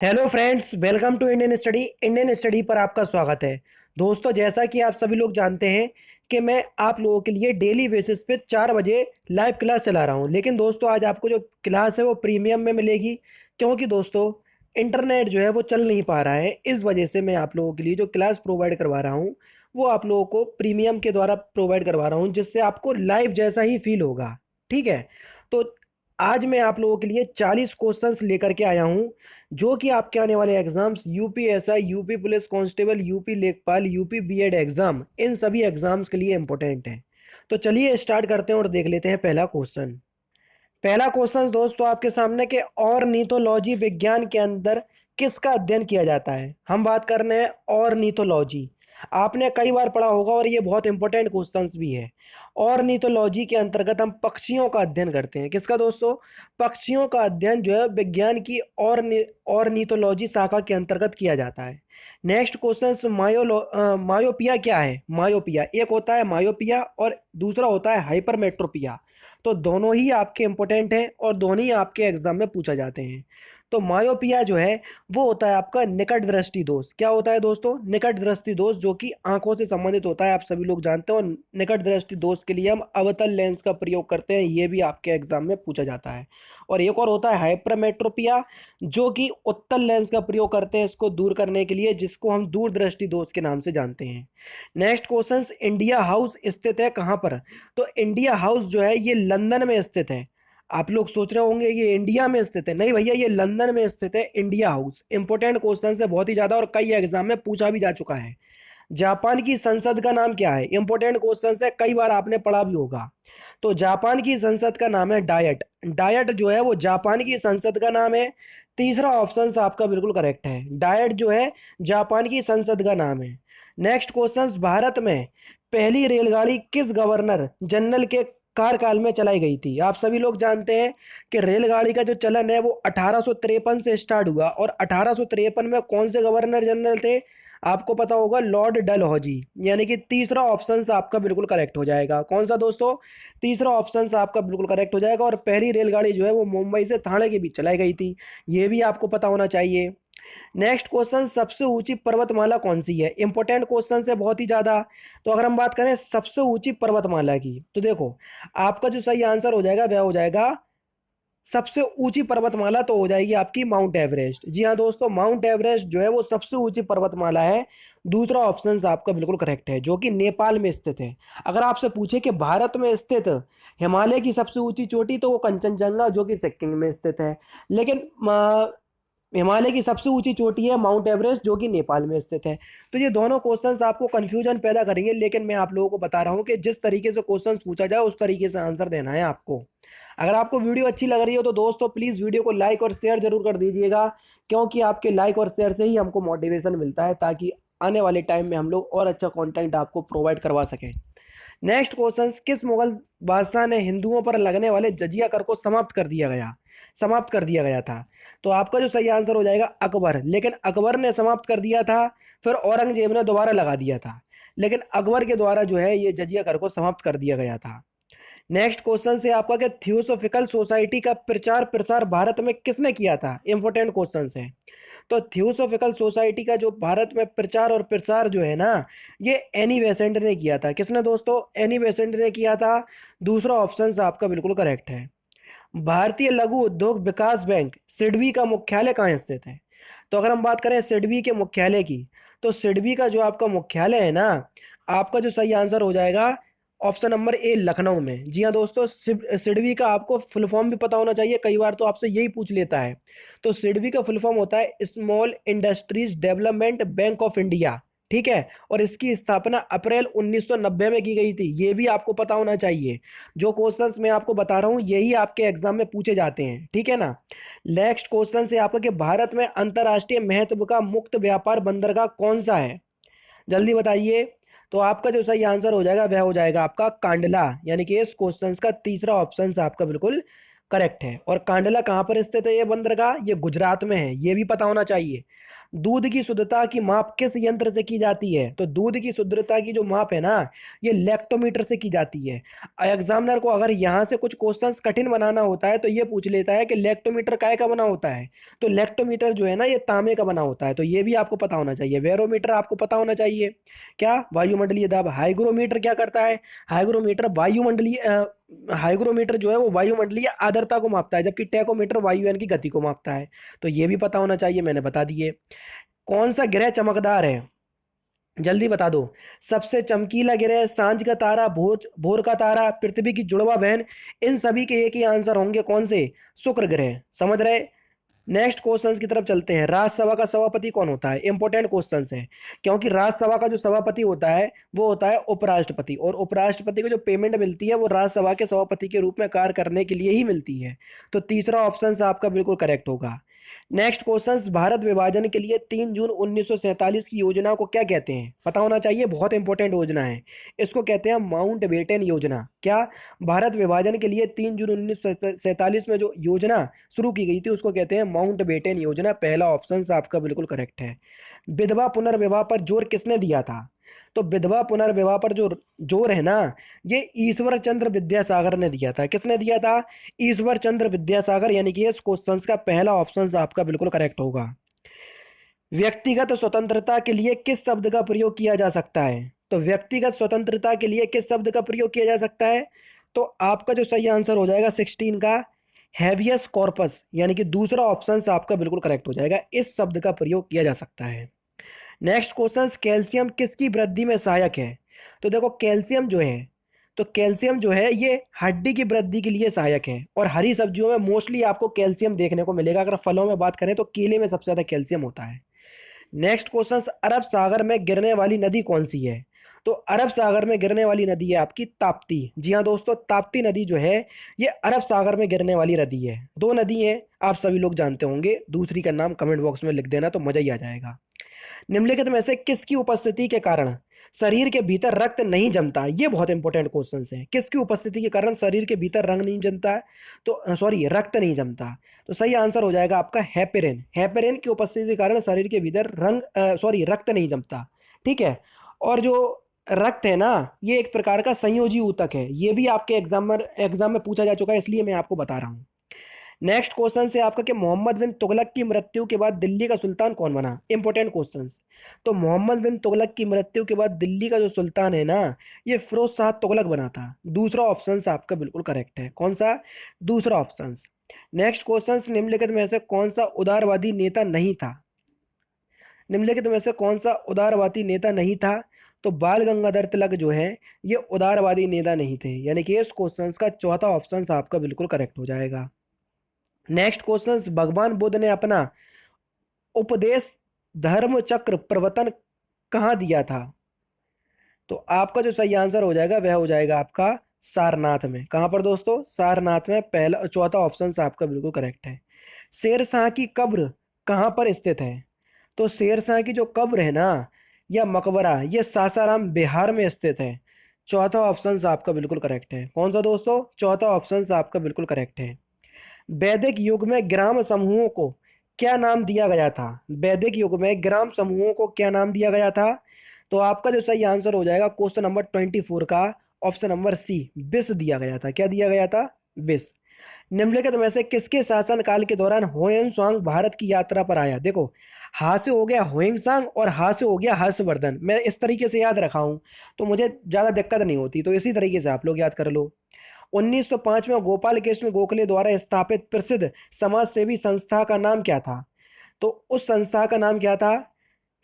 Hello friends, welcome to Indian study पर आपका स्वागत है। दोस्तों, जैसा कि आप सभी लोग जानते हैं कि मैं आप लोगों के लिए डेली बेसिस पे 4 बजे लाइव क्लास चला रहा हूं। लेकिन दोस्तों, आज आपको जो क्लास है वो प्रीमियम में मिलेगी, क्योंकि दोस्तों इंटरनेट जो है वो चल नहीं पा रहा है। इस वजह से मैं आप लोगों के लिए जो क्लास प्रोवाइड करवा रहा हूँ वो आप लोगों को प्रीमियम के द्वारा प्रोवाइड करवा रहा हूँ, जिससे आपको लाइव जैसा ही फील होगा। ठीक है। तो आज मैं आप लोगों के लिए 40 क्वेश्चंस लेकर के आया हूँ, जो कि आपके आने वाले exams UPSI, UP police constable, UP लेखपाल, यूपी बीएड एग्जाम, इन सभी एग्जाम्स के लिए इंपॉर्टेंट है। तो चलिए स्टार्ट करते हैं और देख लेते हैं पहला क्वेश्चन। पहला क्वेश्चन दोस्तों आपके सामने के ऑर्निथोलॉजी विज्ञान के अंदर किसका अध्ययन किया जाता है। हम बात कर रहे हैं ऑर्निथोलॉजी। आपने कई बार पढ़ा होगा और ये बहुत इंपॉर्टेंट क्वेश्चंस भी है। ऑर्निथोलॉजी के अंतर्गत हम पक्षियों का अध्ययन करते हैं। किसका दोस्तों? पक्षियों का अध्ययन जो है विज्ञान की ऑर्निथोलॉजी शाखा के अंतर्गत किया जाता है। नेक्स्ट क्वेश्चन, मायोपिया क्या है? मायोपिया, एक होता है मायोपिया और दूसरा होता है हाइपरमेट्रोपिया। तो दोनों ही आपके इंपॉर्टेंट हैं और दोनों ही आपके एग्जाम में पूछा जाते हैं। तो मायोपिया जो है वो होता है आपका निकट दृष्टि दोष। क्या होता है दोस्तों? निकट दृष्टि दोष, जो कि आंखों से संबंधित होता है। आप सभी लोग जानते हो, निकट दृष्टि दोष के लिए हम अवतल लेंस का प्रयोग करते हैं। ये भी आपके एग्जाम में पूछा जाता है। और एक और होता है हाइपरमेट्रोपिया, जो कि उत्तल लेंस का प्रयोग करते हैं इसको दूर करने के लिए, जिसको हम दूरदृष्टि दोष के नाम से जानते हैं। नेक्स्ट क्वेश्चन, इंडिया हाउस स्थित है कहाँ पर? तो इंडिया हाउस जो है ये लंदन में स्थित है। आप लोग सोच रहे होंगे ये इंडिया में स्थित है। नहीं भैया, ये लंदन में स्थित है इंडिया हाउस। इंपॉर्टेंट क्वेश्चन है बहुत ही ज्यादा, और कई एग्जाम में पूछा भी जा चुका है। जापान की संसद का नाम क्या है? इंपॉर्टेंट क्वेश्चन है, कई बार आपने पढ़ा भी होगा। तो जापान की संसद का नाम है डायट। डायट जो है वो जापान की संसद का नाम है। तीसरा ऑप्शन आपका बिल्कुल करेक्ट है, डायट जो है जापान की संसद का नाम है। नेक्स्ट क्वेश्चन, भारत में पहली रेलगाड़ी किस गवर्नर जनरल के कार्यकाल में चलाई गई थी? आप सभी लोग जानते हैं कि रेलगाड़ी का जो चलन है वो 1853 से स्टार्ट हुआ, और 1853 में कौन से गवर्नर जनरल थे? आपको पता होगा, लॉर्ड डलहौजी। यानी कि तीसरा ऑप्शन आपका बिल्कुल करेक्ट हो जाएगा। कौन सा दोस्तों? तीसरा ऑप्शन आपका बिल्कुल करेक्ट हो जाएगा। और पहली रेलगाड़ी जो है वो मुंबई से ठाणे के बीच चलाई गई थी। ये भी आपको पता होना चाहिए। नेक्स्ट क्वेश्चन, सबसे ऊंची पर्वतमाला कौन सी है? इंपॉर्टेंट क्वेश्चन है बहुत ही ज्यादा। तो अगर हम बात करें सबसे ऊंची पर्वतमाला की, तो देखो आपका जो सही आंसर हो जाएगा वह हो जाएगा, सबसे ऊंची पर्वतमाला तो हो जाएगी आपकी माउंट एवरेस्ट। जी हाँ दोस्तों, माउंट एवरेस्ट जो है वो सबसे ऊंची पर्वतमाला है। दूसरा ऑप्शन आपका बिल्कुल करेक्ट है, जो कि नेपाल में स्थित है। अगर आपसे पूछे कि भारत में स्थित हिमालय की सबसे ऊंची चोटी, तो वो कंचनजंगा, जो कि सिक्किम में स्थित है। लेकिन हिमालय की सबसे ऊंची चोटी है माउंट एवरेस्ट, जो कि नेपाल में स्थित है। तो ये दोनों क्वेश्चंस आपको कंफ्यूजन पैदा करेंगे, लेकिन मैं आप लोगों को बता रहा हूँ कि जिस तरीके से क्वेश्चंस पूछा जाए उस तरीके से आंसर देना है आपको। अगर आपको वीडियो अच्छी लग रही हो तो दोस्तों प्लीज़ वीडियो को लाइक और शेयर जरूर कर दीजिएगा, क्योंकि आपके लाइक और शेयर से ही हमको मोटिवेशन मिलता है, ताकि आने वाले टाइम में हम लोग और अच्छा कंटेंट आपको प्रोवाइड करवा सकें। नेक्स्ट क्वेश्चन, किस मुगल बादशाह ने हिंदुओं पर लगने वाले जजिया कर को समाप्त कर दिया गया था? तो आपका जो सही आंसर हो जाएगा अकबर। लेकिन अकबर ने समाप्त कर दिया था, फिर औरंगजेब ने दोबारा लगा दिया था। लेकिन अकबर के द्वारा जो है ये जजिया कर को समाप्त कर दिया गया था। नेक्स्ट क्वेश्चन से आपका, कि थियोसोफिकल सोसाइटी का प्रचार प्रसार भारत में किसने किया था? इंपॉर्टेंट क्वेश्चन है। तो थियोसोफिकल सोसाइटी का जो भारत में प्रचार और प्रसार जो है ना, ये एनी बेसेंट ने किया था। किसने दोस्तों? एनी बेसेंट ने किया था। दूसरा ऑप्शन आपका बिल्कुल करेक्ट है। भारतीय लघु उद्योग विकास बैंक सिडबी का मुख्यालय कहाँ स्थित है? तो अगर हम बात करें सिडबी के मुख्यालय की, तो सिडबी का जो आपका मुख्यालय है ना, आपका जो सही आंसर हो जाएगा ऑप्शन नंबर ए, लखनऊ में। जी हाँ दोस्तों, सिडबी का आपको फुल फॉर्म भी पता होना चाहिए, कई बार तो आपसे यही पूछ लेता है। तो सिडबी का फुल फॉर्म होता है small industries development bank of India. ठीक है। और इसकी स्थापना अप्रैल 1990 में की गई थी, ये भी आपको पता होना चाहिए। जो क्वेश्चंस मैं आपको बता रहा हूँ यही आपके एग्जाम में पूछे जाते हैं। ठीक है ना। नेक्स्ट क्वेश्चन है आपका, कि भारत में अंतर्राष्ट्रीय महत्व का मुक्त व्यापार बंदरगाह कौन सा है? जल्दी बताइए। तो आपका जो सही आंसर हो जाएगा वह हो जाएगा आपका कांडला। यानी कि इस क्वेश्चन का तीसरा ऑप्शन आपका बिल्कुल करेक्ट है। और कांडला कहाँ पर स्थित है ये बंदरगाह? ये गुजरात में है, ये भी पता होना चाहिए। दूध की शुद्धता की माप किस यंत्र से की जाती है? तो दूध की शुद्धता की जो माप है ना, ये लैक्टोमीटर से की जाती है। एग्जामिनर को अगर यहाँ से कुछ क्वेश्चंस कठिन बनाना होता है तो ये पूछ लेता है कि लैक्टोमीटर काय का बना होता है। तो लैक्टोमीटर जो है ना, ये तांबे का बना होता है, तो ये भी आपको पता होना चाहिए। बैरोमीटर आपको पता होना चाहिए, क्या? वायुमंडलीय दाब। हाइग्रोमीटर क्या करता है? हाइग्रोमीटर हाइग्रोमीटर जो है वो वायुमंडलीय आर्द्रता को मापता है, जबकि टेकोमीटर वायुयान की गति को मापता है। तो ये भी पता होना चाहिए, मैंने बता दिए। कौन सा ग्रह चमकदार है? जल्दी बता दो। सबसे चमकीला ग्रह, सांझ का तारा, भोज भोर का तारा, पृथ्वी की जुड़वा बहन। इन सभी के एक ही आंसर होंगे, कौन से? शुक्र ग्रह। समझ रहे? नेक्स्ट क्वेश्चंस की तरफ चलते हैं। राज्यसभा का सभापति कौन होता है? इंपॉर्टेंट क्वेश्चंस है, क्योंकि राज्यसभा का जो सभापति होता है वो होता है उपराष्ट्रपति, और उपराष्ट्रपति को जो पेमेंट मिलती है वो राज्यसभा के सभापति के रूप में कार्य करने के लिए ही मिलती है। तो तीसरा ऑप्शन आपका बिल्कुल करेक्ट होगा। Next questions. भारत विभाजन के लिए 3 जून 1947 की योजना को क्या कहते हैं? पता होना चाहिए, बहुत इंपॉर्टेंट योजना है। इसको कहते हैं माउंटबेटन योजना। क्या? भारत विभाजन के लिए 3 जून 1947 में जो योजना शुरू की गई थी उसको कहते हैं माउंटबेटन योजना। पहला ऑप्शन आपका बिल्कुल करेक्ट है। विधवा पुनर्विवाह पर जोर किसने दिया था? तो विधवा पुनर्विवाह पर जो जोर है ना, ये ईश्वर चंद्र विद्यासागर ने दिया था। किसने दिया था? ईश्वर चंद्र विद्यासागर, यानी कि इस क्वेश्चन का पहला ऑप्शन आपका बिल्कुल करेक्ट होगा। व्यक्तिगत स्वतंत्रता के लिए किस शब्द का प्रयोग किया जा सकता है? तो व्यक्तिगत स्वतंत्रता के लिए किस शब्द का प्रयोग किया जा सकता है? तो आपका जो सही आंसर हो जाएगा 16 का हैवियस कॉर्पस, यानी कि दूसरा ऑप्शन आपका बिल्कुल करेक्ट हो जाएगा। इस शब्द का प्रयोग किया जा सकता है। Next question. कैल्शियम किसकी वृद्धि में सहायक है? तो देखो, कैल्शियम जो है, तो कैल्शियम जो है ये हड्डी की वृद्धि के लिए सहायक है, और हरी सब्जियों में मोस्टली आपको कैल्शियम देखने को मिलेगा। अगर फलों में बात करें तो केले में सबसे ज्यादा कैल्शियम होता है। Next question. अरब सागर में गिरने वाली नदी कौन सी है? तो अरब सागर में गिरने वाली नदी है आपकी ताप्ती। जी हाँ दोस्तों, ताप्ती नदी जो है ये अरब सागर में गिरने वाली नदी है। दो नदी हैं, आप सभी लोग जानते होंगे, दूसरी का नाम कमेंट बॉक्स में लिख देना तो मजा ही आ जाएगा। निम्नलिखित में से किसकी उपस्थिति के कारण शरीर के भीतर रक्त नहीं जमता? ये बहुत इंपॉर्टेंट क्वेश्चन है। किसकी उपस्थिति के कारण शरीर के भीतर रंग नहीं जमता है? तो सॉरी, रक्त नहीं जमता। तो सही आंसर हो जाएगा आपका हेपेरिन। हेपेरिन की उपस्थिति के कारण शरीर के भीतर रक्त नहीं जमता। ठीक है। और जो रक्त है ना, ये एक प्रकार का संयोजी ऊतक है। ये भी आपके एग्जाम में पूछा जा चुका है, इसलिए मैं आपको बता रहा हूँ। नेक्स्ट क्वेश्चन से आपका कि मोहम्मद बिन तुगलक की मृत्यु के बाद दिल्ली का सुल्तान कौन बना? Important question. तो मोहम्मद बिन तुगलक की मृत्यु के बाद दिल्ली का जो सुल्तान है ना, ये फिरोज शाह तुगलक बना था। दूसरा ऑप्शन आपका बिल्कुल करेक्ट है। कौन सा? दूसरा ऑप्शन। Next question. निम्नलिखित में से कौन सा उदारवादी नेता नहीं था? निम्नलिखित में से कौन सा उदारवादी नेता नहीं था? तो बाल गंगाधर तिलक जो है ये उदारवादी नेता नहीं थे, यानी कि इस क्वेश्चन का चौथा ऑप्शन आपका बिल्कुल करेक्ट हो जाएगा। Next question. भगवान बुद्ध ने अपना उपदेश धर्म चक्र प्रवर्तन कहाँ दिया था? तो आपका जो सही आंसर हो जाएगा वह हो जाएगा आपका सारनाथ में। कहाँ पर दोस्तों? सारनाथ में। पहला चौथा ऑप्शन आपका बिल्कुल करेक्ट है। शेरशाह की कब्र कहाँ पर स्थित है? तो शेरशाह की जो कब्र है ना, या मकबरा, ये सासाराम बिहार में स्थित है। चौथा ऑप्शन आपका बिल्कुल करेक्ट है। कौन सा दोस्तों? चौथा ऑप्शन आपका बिल्कुल करेक्ट है। वैदिक युग में ग्राम समूहों को क्या नाम दिया गया था? वैदिक युग में ग्राम समूहों को क्या नाम दिया गया था? तो आपका जो सही आंसर हो जाएगा क्वेश्चन नंबर 24 का ऑप्शन नंबर सी, विष दिया गया था। क्या दिया गया था? विष। निम्नलिखित में से किसके शासन काल के दौरान होयन सांग भारत की यात्रा पर आया? देखो, हा से हो गया होयंग सांग और हा से हो गया हर्षवर्धन। मैं इस तरीके से याद रखा हूं तो मुझे ज्यादा दिक्कत नहीं होती, तो इसी तरीके से आप लोग याद कर लो। 1905 में गोपाल कृष्ण गोखले द्वारा स्थापित प्रसिद्ध समाज सेवी संस्था का नाम क्या था? तो उस संस्था का नाम क्या था?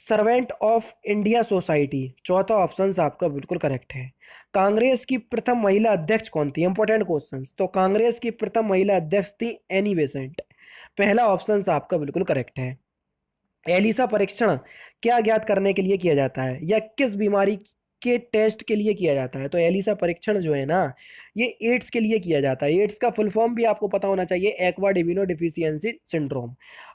Servant of India society. चौथा ऑप्शन आपका बिल्कुल करेक्ट है। कांग्रेस की प्रथम महिला अध्यक्ष कौन थी? Important question. तो कांग्रेस की प्रथम महिला अध्यक्ष थी एनी बेसेंट। पहला ऑप्शन आपका बिल्कुल करेक्ट है। एलिसा परीक्षण क्या ज्ञात करने के लिए किया जाता है, या किस बीमारी के टेस्ट के लिए किया जाता है? तो एलिसा परीक्षण जो है ना, ये एड्स के लिए किया जाता है। एड्स का फुल फॉर्म भी आपको पता होना चाहिए, एक्वायर्ड इम्यूनोडेफिशिएंसी सिंड्रोम।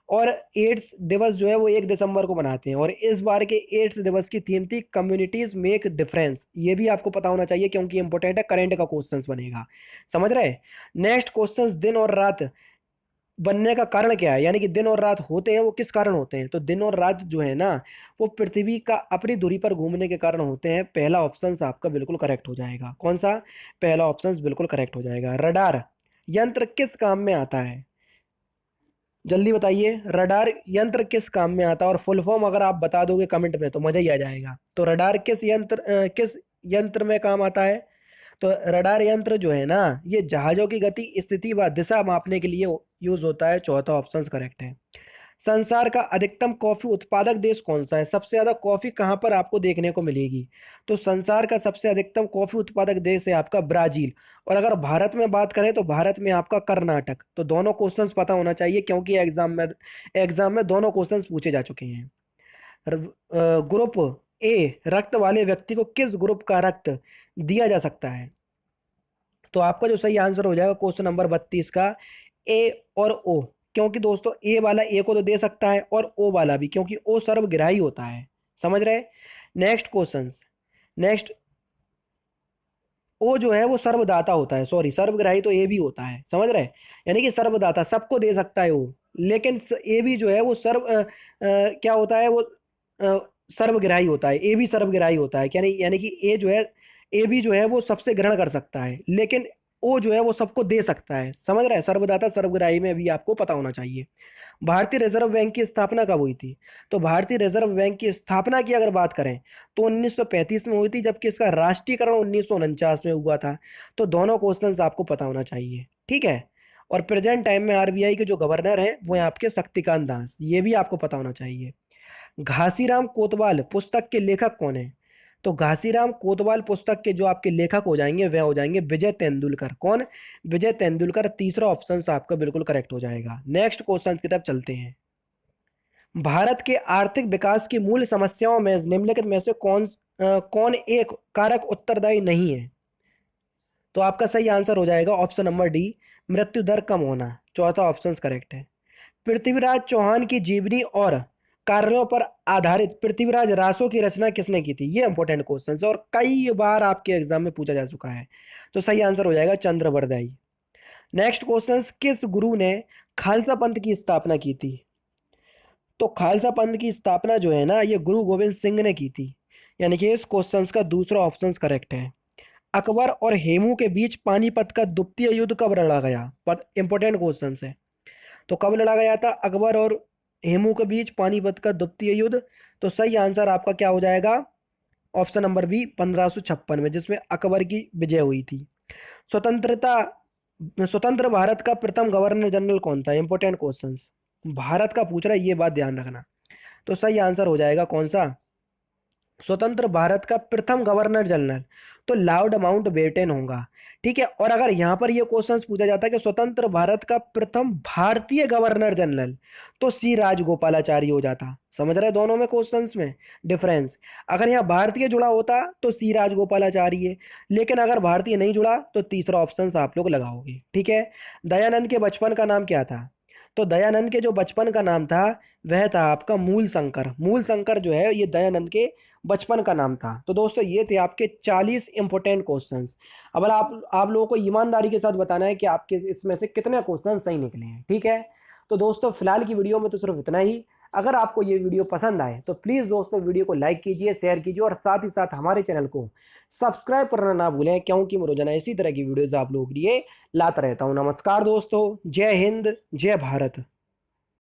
और एड्स दिवस जो है वो 1 दिसंबर को मनाते हैं, और इस बार के एड्स दिवस की थीम थी कम्युनिटीज मेक डिफरेंस। ये भी आपको पता होना चाहिए क्योंकि इंपॉर्टेंट है, करंट का क्वेश्चन बनेगा। समझ रहे? Next question. दिन और रात बनने का कारण क्या है, यानी कि दिन और रात होते हैं वो किस कारण होते हैं। तो दिन और रात जो है ना वो पृथ्वी का अपनी दूरी पर घूमने के कारण होते हैं। पहला ऑप्शन आपका बिल्कुल करेक्ट हो जाएगा। कौन सा? पहला ऑप्शन बिल्कुल करेक्ट हो जाएगा। रडार यंत्र किस काम में आता है? जल्दी बताइए, रडार यंत्र किस काम में आता है? और फुल फॉर्म अगर आप बता दोगे कमेंट में तो मजा ही आ जाएगा। तो रडार किस यंत्र में काम आता है? तो रडार यंत्र जो है ना ये जहाजों की गति, स्थिति व दिशा मापने के लिए यूज होता है। चौथा ऑप्शन करेक्ट है। संसार का अधिकतम कॉफी उत्पादक देश कौन सा है? सबसे ज्यादा कॉफी कहाँ पर आपको देखने को मिलेगी? तो संसार का सबसे अधिकतम कॉफी उत्पादक देश है आपका ब्राजील। और अगर भारत में बात करें तो भारत में आपका कर्नाटक। तो दोनों क्वेश्चंस पता होना चाहिए क्योंकि एग्जाम में दोनों क्वेश्चंस पूछे जा चुके हैं। ग्रुप ए रक्त वाले व्यक्ति को किस ग्रुप का रक्त दिया जा सकता है? तो आपका जो सही आंसर हो जाएगा क्वेश्चन नंबर 32 का ए और ओ। क्योंकि दोस्तों ए वाला ए को तो दे सकता है और ओ वाला भी, क्योंकि ओ सर्वग्राही होता है। समझ रहे? Next question. नेक्स्ट, ओ जो है वो सर्वदाता होता है, सॉरी सर्वग्राही तो ए भी होता है। समझ रहे? यानी कि सर्वदाता सबको दे सकता है वो, लेकिन ए भी जो है वो क्या होता है वो सर्वग्राही होता है। ए भी सर्वग्राही होता है, यानी कि ए जो है, ए भी जो है वो सबसे ग्रहण कर सकता है, लेकिन ओ जो है वो सबको दे सकता है। समझ रहे हैं? सर्वदाता सर्वग्राही में भी आपको पता होना चाहिए। भारतीय रिजर्व बैंक की स्थापना कब हुई थी? तो भारतीय रिजर्व बैंक की स्थापना की अगर बात करें तो 1935 में हुई थी, जबकि इसका राष्ट्रीयकरण 1949 में हुआ था। तो दोनों क्वेश्चंस आपको पता होना चाहिए। ठीक है। और प्रेजेंट टाइम में आरबीआई के जो गवर्नर हैं वो हैं आपके शक्तिकांत दास, ये भी आपको पता होना चाहिए। घासीराम कोतवाल पुस्तक के लेखक कौन है? तो घासीराम कोतवाल पुस्तक के जो आपके लेखक हो जाएंगे वह हो जाएंगे विजय तेंदुलकर। कौन? विजय तेंदुलकर। तीसरा ऑप्शन आपका बिल्कुल करेक्ट हो जाएगा। नेक्स्ट क्वेश्चन की तरफ चलते हैं। भारत के आर्थिक विकास की मूल समस्याओं में निम्नलिखित में से कौन एक कारक उत्तरदायी नहीं है? तो आपका सही आंसर हो जाएगा ऑप्शन नंबर डी, मृत्यु दर कम होना। चौथा ऑप्शन करेक्ट है। पृथ्वीराज चौहान की जीवनी और कार्यों पर आधारित पृथ्वीराज रासो की रचना किसने की थी? ये इंपॉर्टेंट क्वेश्चन है और कई बार आपके एग्जाम में पूछा जा चुका है। तो सही आंसर हो जाएगा चंद्रवरदाई। नेक्स्ट क्वेश्चन, किस गुरु ने खालसा पंथ की स्थापना की थी? तो खालसा पंथ की स्थापना जो है ना ये गुरु गोविंद सिंह ने की थी। यानी कि इस क्वेश्चन का दूसरा ऑप्शन करेक्ट है। अकबर और हेमू के बीच पानीपत का द्वितीय युद्ध कब लड़ा गया? पर इंपॉर्टेंट क्वेश्चन है। तो कब लड़ा गया था अकबर और हेमू के बीच पानीपत का द्वितीय युद्ध? तो सही आंसर आपका क्या हो जाएगा? ऑप्शन नंबर बी, 1556 में, जिसमें अकबर की विजय हुई थी। स्वतंत्रता स्वतंत्र भारत का प्रथम गवर्नर जनरल कौन था? इंपॉर्टेंट क्वेश्चंस भारत का पूछ रहा है, ये बात ध्यान रखना। तो सही आंसर हो जाएगा कौन सा? स्वतंत्र भारत का प्रथम गवर्नर जनरल तो लॉर्ड माउंटबेटन होगा। ठीक है। और अगर यहां पर ये क्वेश्चंस पूछा जाता है कि स्वतंत्र भारत का प्रथम भारतीय गवर्नर जनरल तो सी राजगोपालाचारी हो जाता। समझ रहे दोनों में क्वेश्चंस में डिफरेंस? अगर यहाँ भारतीय जुड़ा होता तो सी राजगोपालाचारी है, लेकिन अगर भारतीय नहीं जुड़ा तो तीसरा ऑप्शन आप लोग लगाओगे। ठीक है। दयानंद के बचपन का नाम क्या था? तो दयानंद के जो बचपन का नाम था वह था आपका मूल शंकर। मूल शंकर जो है ये दयानंद के बचपन का नाम था। तो दोस्तों ये थे आपके 40 इंपॉर्टेंट क्वेश्चंस। अब आप लोगों को ईमानदारी के साथ बताना है कि आपके इसमें से कितने क्वेश्चन सही निकले हैं। ठीक है। तो दोस्तों फिलहाल की वीडियो में तो सिर्फ इतना ही। अगर आपको ये वीडियो पसंद आए तो प्लीज़ दोस्तों वीडियो को लाइक कीजिए, शेयर कीजिए और साथ ही साथ हमारे चैनल को सब्सक्राइब करना ना भूलें, क्योंकि मैं रोजाना इसी तरह की वीडियोज़ आप लोगों के लिए लाता रहता हूँ। नमस्कार दोस्तों, जय हिंद, जय भारत।